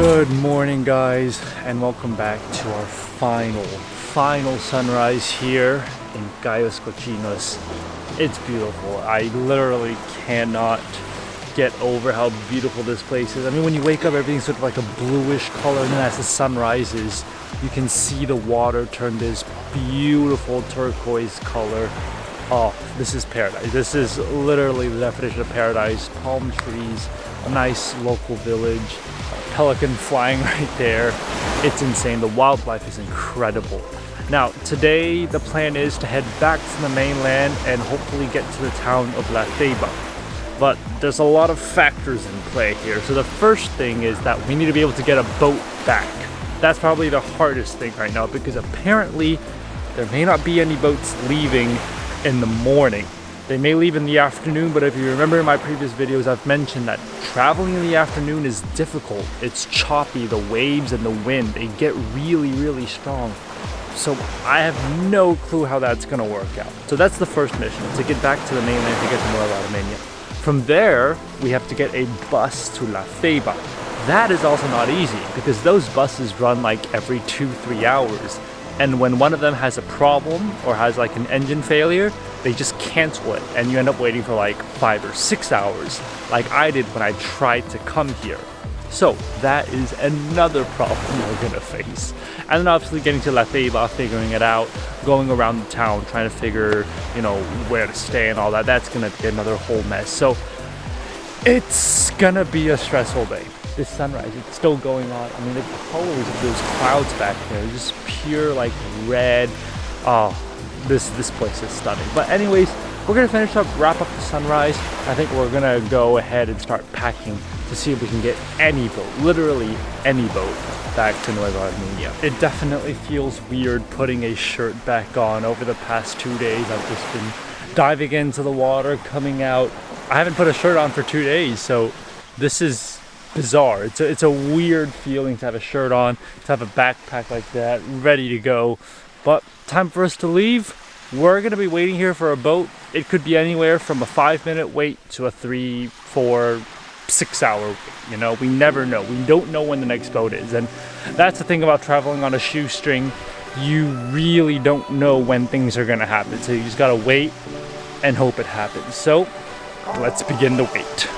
Good morning, guys, and welcome back to our final sunrise here in Cayos Cochinos. It's beautiful. I literally cannot get over how beautiful this place is. I mean, when you wake up, everything's sort of like a bluish color, and then as the sun rises, you can see the water turn this beautiful turquoise color. Oh, this is paradise. This is literally the definition of paradise. Palm trees, a nice local village, a pelican flying right there. It's insane. The wildlife is incredible. Now, today the plan is to head back to the mainland and hopefully get to the town of La Ceiba. But there's a lot of factors in play here. So the first thing is that we need to be able to get a boat back. That's probably the hardest thing right now, because apparently there may not be any boats leaving in the morning. They may leave in the afternoon, but if you remember in my previous videos, I've mentioned that traveling in the afternoon is difficult. It's choppy, the waves and the wind, they get really strong. So I have no clue how that's gonna work out. So that's the first mission, to get back to the mainland, to get to Nueva, Armenia. From there, we have to get a bus to La Ceiba. That is also not easy, because those buses run like every 2-3 hours. And when one of them has a problem or has like an engine failure, they just cancel it, and you end up waiting for like 5 or 6 hours, like I did when I tried to come here. So that is another problem we're gonna face. And then obviously getting to La Ceiba, figuring it out, going around the town, trying to figure, you know, where to stay and all that. That's gonna be another whole mess. So it's gonna be a stressful day. This sunrise, it's still going on. I mean, the colors of those clouds back there, just pure like red. Oh, this place is stunning. But anyways, we're gonna finish up, wrap up the sunrise. I think we're gonna go ahead and start packing to see if we can get any boat, literally any boat, back to Nueva Armenia. It definitely feels weird putting a shirt back on. Over the past 2 days, I've just been diving into the water, coming out. I haven't put a shirt on for 2 days, so this is bizarre. It's a weird feeling to have a shirt on, to have a backpack like that, ready to go. But time for us to leave. We're gonna be waiting here for a boat. It could be anywhere from a 5-minute wait to a 3, 4, 6 hour wait. You know, we never know. We don't know when the next boat is. And that's the thing about traveling on a shoestring. You really don't know when things are gonna happen. So you just gotta wait and hope it happens. So let's begin the wait.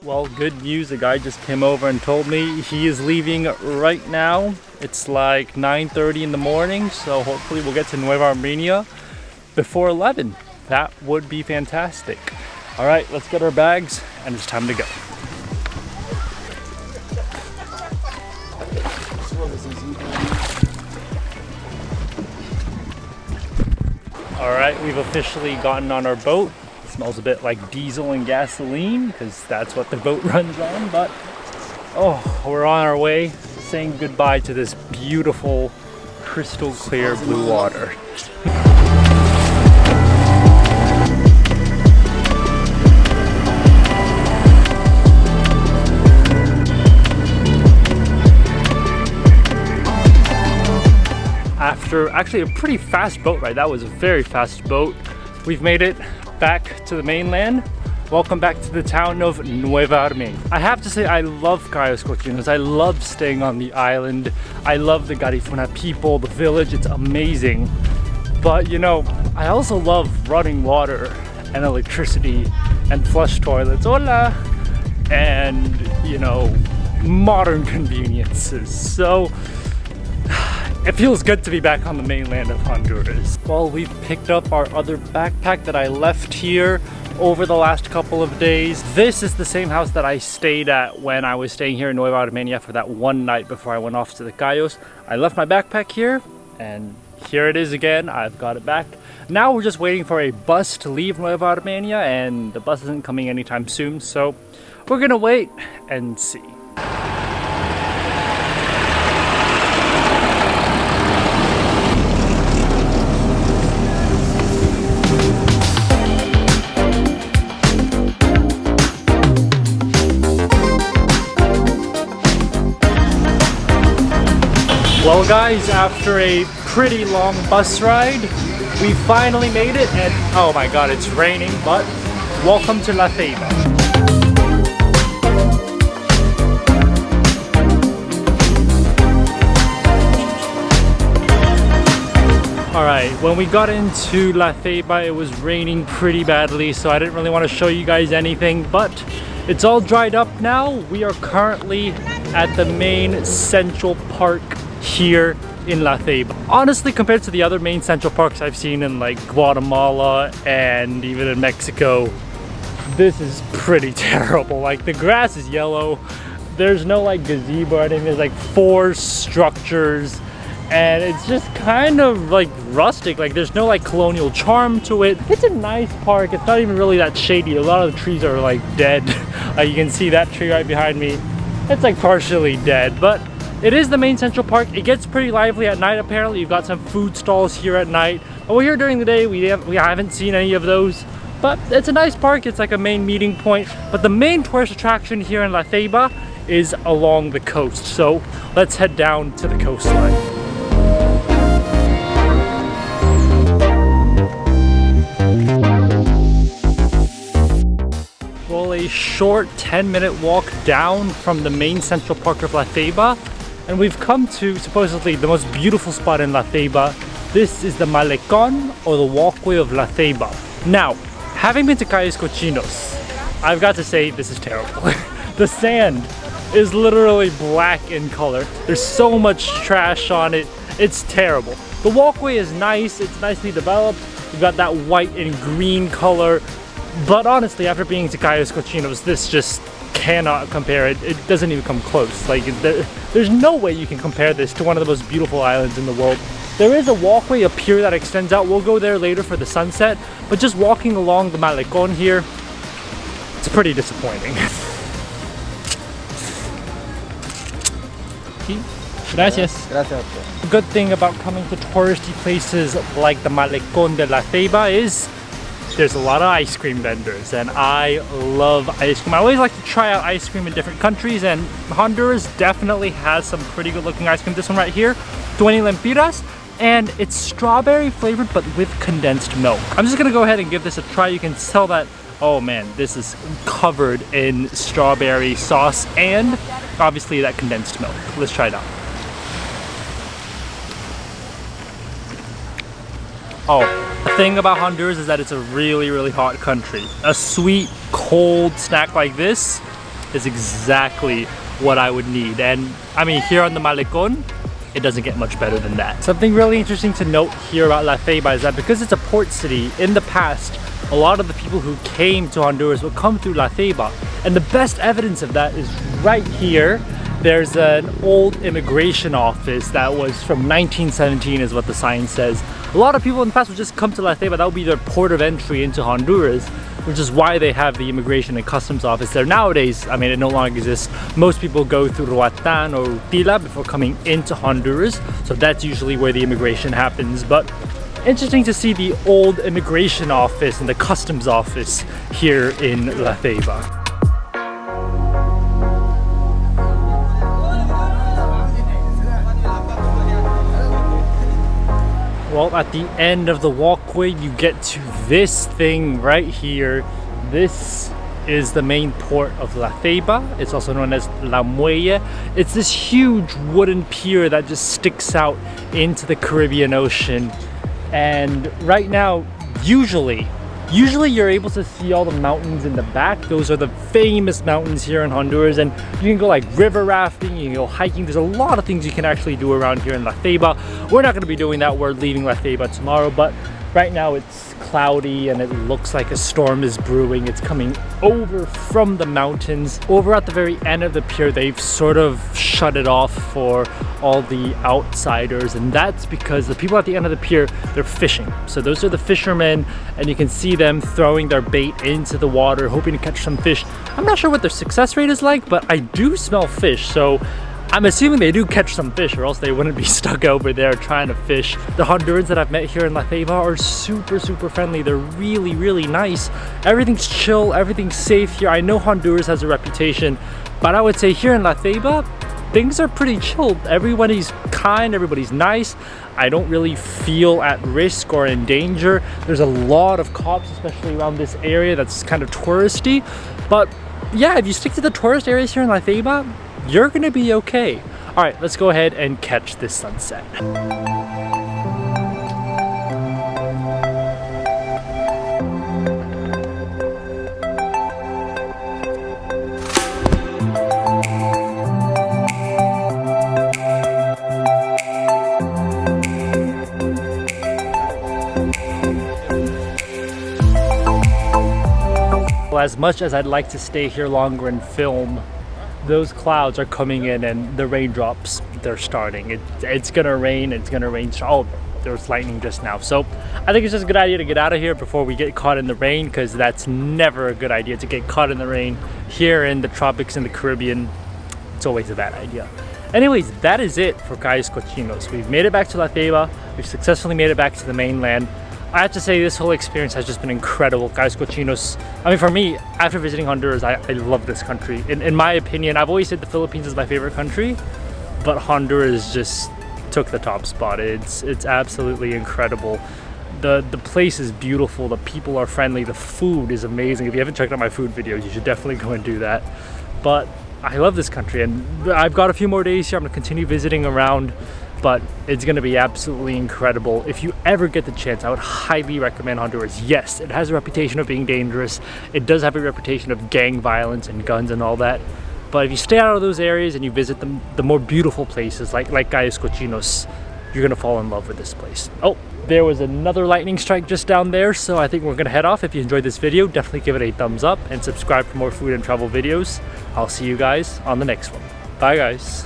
Well, good news, the guy just came over and told me he is leaving right now. It's like 9:30 in the morning, so hopefully we'll get to Nueva Armenia before 11. That would be fantastic. All right, let's get our bags, and it's time to go. All right, we've officially gotten on our boat. Smells a bit like diesel and gasoline, because that's what the boat runs on. But oh, we're on our way, saying goodbye to this beautiful crystal clear blue water. After actually a pretty fast boat ride, that was a very fast boat, we've made it back to the mainland. Welcome back to the town of Nueva Armenia. I have to say, I love Cayos Cochinos. I love staying on the island. I love the Garifuna people, the village, it's amazing. But you know, I also love running water and electricity and flush toilets, hola, and you know, modern conveniences. So it feels good to be back on the mainland of Honduras. Well, we've picked up our other backpack that I left here over the last couple of days. This is the same house that I stayed at when I was staying here in Nueva Armenia for that one night before I went off to the Cayos. I left my backpack here, and here it is again. I've got it back. Now we're just waiting for a bus to leave Nueva Armenia, and the bus isn't coming anytime soon, so we're gonna wait and see. Well guys, after a pretty long bus ride, we finally made it, and oh my god, it's raining, but welcome to La Ceiba. Alright, when we got into La Ceiba, it was raining pretty badly, so I didn't really want to show you guys anything, but it's all dried up now. We are currently at the main central park here in La Ceiba. Honestly, compared to the other main central parks I've seen in like Guatemala and even in Mexico, this is pretty terrible. Like, the grass is yellow, there's no like gazebo or anything, there's like 4 structures, and it's just kind of like rustic. Like, there's no like colonial charm to it. It's a nice park. It's not even really that shady. A lot of the trees are like dead. Like, you can see that tree right behind me. It's like partially dead, but it is the main central park. It gets pretty lively at night apparently. You've got some food stalls here at night. But we're here during the day. We haven't seen any of those. But it's a nice park. It's like a main meeting point. But the main tourist attraction here in La Ceiba is along the coast. So let's head down to the coastline. Well, a short 10-minute walk down from the main central park of La Ceiba, and we've come to supposedly the most beautiful spot in La Ceiba. This is the Malecón, or the walkway of La Ceiba. Now, having been to Cayos Cochinos, I've got to say this is terrible. The sand is literally black in color. There's so much trash on it. It's terrible. The walkway is nice. It's nicely developed. You've got that white and green color. But honestly, after being to Cayos Cochinos, this just cannot compare. It doesn't even come close. Like, there's no way you can compare this to one of the most beautiful islands in the world. There is a walkway, a pier that extends out. We'll go there later for the sunset. But just walking along the Malecón here, it's pretty disappointing. Gracias. Gracias. The good thing about coming to touristy places like the Malecón de La Ceiba is there's a lot of ice cream vendors, and I love ice cream. I always like to try out ice cream in different countries, and Honduras definitely has some pretty good looking ice cream. This one right here, 20 lempiras, and it's strawberry flavored but with condensed milk. I'm just gonna go ahead and give this a try. You can tell that, oh man, this is covered in strawberry sauce and obviously that condensed milk. Let's try it out. Oh. The thing about Honduras is that it's a really, really hot country. A sweet, cold snack like this is exactly what I would need. And I mean, here on the Malecón, it doesn't get much better than that. Something really interesting to note here about La Ceiba is that because it's a port city, in the past, a lot of the people who came to Honduras would come through La Ceiba. And the best evidence of that is right here. There's an old immigration office that was from 1917 is what the sign says. A lot of people in the past would just come to La Ceiba. That would be their port of entry into Honduras, which is why they have the immigration and customs office there. Nowadays, I mean, it no longer exists. Most people go through Roatan or Utila before coming into Honduras. So that's usually where the immigration happens. But interesting to see the old immigration office and the customs office here in La Ceiba. Well, at the end of the walkway, you get to this thing right here. This is the main port of La Ceiba. It's also known as La Muelle. It's this huge wooden pier that just sticks out into the Caribbean Ocean. And right now, usually you're able to see all the mountains in the back. Those are the famous mountains here in Honduras, and you can go like river rafting, you can go hiking. There's a lot of things you can actually do around here in La Ceiba. We're not going to be doing that. We're leaving La Ceiba tomorrow, but right now it's cloudy and it looks like a storm is brewing. It's coming over from the mountains. Over at the very end of the pier, they've sort of shut it off for all the outsiders, and that's because the people at the end of the pier, they're fishing. So those are the fishermen, and you can see them throwing their bait into the water, hoping to catch some fish. I'm not sure what their success rate is like, but I do smell fish, so I'm assuming they do catch some fish, or else they wouldn't be stuck over there trying to fish. The Hondurans that I've met here in La Ceiba are super, super friendly. They're really, really nice. Everything's chill, everything's safe here. I know Honduras has a reputation, but I would say here in La Ceiba, things are pretty chill. Everybody's kind, everybody's nice. I don't really feel at risk or in danger. There's a lot of cops, especially around this area that's kind of touristy. But yeah, if you stick to the tourist areas here in La Ceiba, you're gonna be okay. All right, let's go ahead and catch this sunset. As much as I'd like to stay here longer and film, those clouds are coming in and the raindrops, they're starting. It's gonna rain, oh, there was lightning just now. So I think it's just a good idea to get out of here before we get caught in the rain, because that's never a good idea to get caught in the rain here in the tropics in the Caribbean. It's always a bad idea. Anyways, that is it for Cayos Cochinos. We've made it back to La Ceiba. We've successfully made it back to the mainland. I have to say, this whole experience has just been incredible. Cayos Cochinos, I mean, for me, after visiting Honduras, I love this country. In my opinion, I've always said the Philippines is my favorite country, but Honduras just took the top spot. It's absolutely incredible. The place is beautiful, the people are friendly, the food is amazing. If you haven't checked out my food videos, you should definitely go and do that. But I love this country, and I've got a few more days here. I'm gonna continue visiting around, but it's gonna be absolutely incredible. If you ever get the chance, I would highly recommend Honduras. Yes, it has a reputation of being dangerous. It does have a reputation of gang violence and guns and all that. But if you stay out of those areas and you visit the more beautiful places like Cayos Cochinos, you're gonna fall in love with this place. Oh, there was another lightning strike just down there, so I think we're gonna head off. If you enjoyed this video, definitely give it a thumbs up and subscribe for more food and travel videos. I'll see you guys on the next one. Bye guys.